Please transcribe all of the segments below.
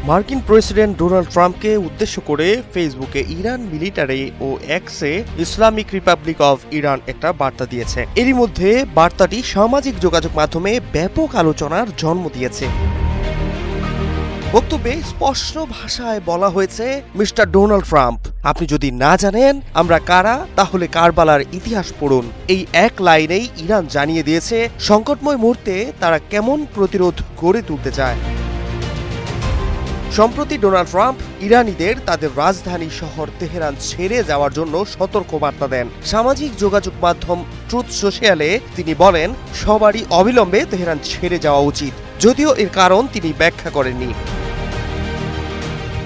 মার্কিন president Donald ট্রাম্পকে উদ্দেশ্য করে ফেসবুকে ইরান মিলিটারি ও এক্সে ইসলামিক রিপাবলিক অফ ইরান একটা বার্তা দিয়েছে। এরই মধ্যে বার্তাটি সামাজিক যোগাযোগ মাধ্যমে ব্যাপক আলোচনার জন্ম দিয়েছে। বক্তব্যে স্পষ্ট ভাষায় বলা হয়েছে, মিস্টার ডোনাল্ড ট্রাম্প, আপনি যদি না জানেন আমরা কারা, তাহলে কারবালার ইতিহাস পড়ুন। এই এক লাইনেই ইরান জানিয়ে দিয়েছে সংকটময় মুহূর্তে তারা কেমন প্রতিরোধ গড়ে তুলতে চায়। সম্প্রতি ডোনাল্ড ট্রাম্প ইরানিদের তাদের রাজধানী শহর তেহরান ছেড়ে যাওয়ার জন্য সতর্কবার্তা দেন। সামাজিক যোগাযোগ মাধ্যম ট্রুথ সোশ্যালে তিনি বলেন, সবারই অবিলম্বে তেহরান ছেড়ে যাওয়া উচিত, যদিও এর কারণ তিনি ব্যাখ্যা করেননি।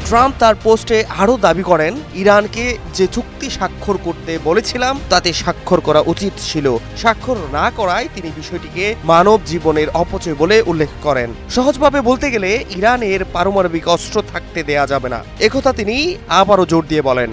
ট্রাম্প তার পোস্টে আরও দাবি করেন, ইরানকে যে চুক্তি স্বাক্ষর করতে বলেছিলাম তাতে স্বাক্ষর করা উচিত ছিল। স্বাক্ষর না করায় তিনি বিষয়টিকে মানব জীবনের অপচয় বলে উল্লেখ করেন। সহজভাবে বলতে গেলে ইরানের পারমাণবিক অস্ত্র থাকতে দেয়া যাবে না, একথা তিনি আবারও জোর দিয়ে বলেন।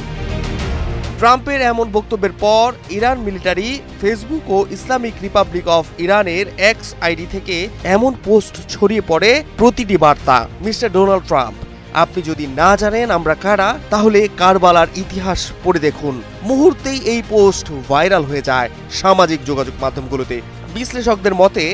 ট্রাম্পের এমন বক্তব্যের পর ইরান মিলিটারি, ফেসবুক ও ইসলামিক রিপাবলিক অফ ইরানের এক্স আইডি থেকে এমন পোস্ট ছড়িয়ে পড়ে প্রতিটি বার্তা, মিস্টার ডোনাল্ড ট্রাম্প, আপনি যদি না জানেন আমরা কারা, তাহলে কারবালার ইতিহাস পড়ে দেখুন। মুহূর্তেই এই পোস্ট ভাইরাল হয়ে যায় সামাজিক যোগাযোগ মাধ্যমগুলোতে। বিশ্লেষকদের মতে,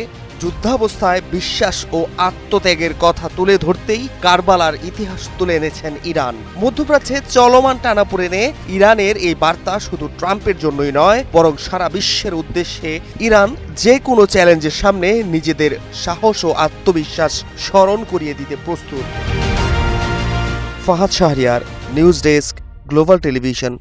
যুদ্ধাবস্থায় বিশ্বাস ও আত্মত্যাগের কথা তুলে ধরতেই কারবালার ইতিহাস তুলে এনেছেন ইরান। মধ্যপ্রাচ্যে চলমান টানাপোড়েনে ইরানের এই বার্তা শুধু ট্রাম্পের জন্যই নয়, বরং সারা বিশ্বের উদ্দেশ্যে ইরান যে কোনো চ্যালেঞ্জের সামনে নিজেদের সাহস ও আত্মবিশ্বাস স্মরণ করিয়ে দিতে প্রস্তুত। Fahad Shahriar, news desk, global television.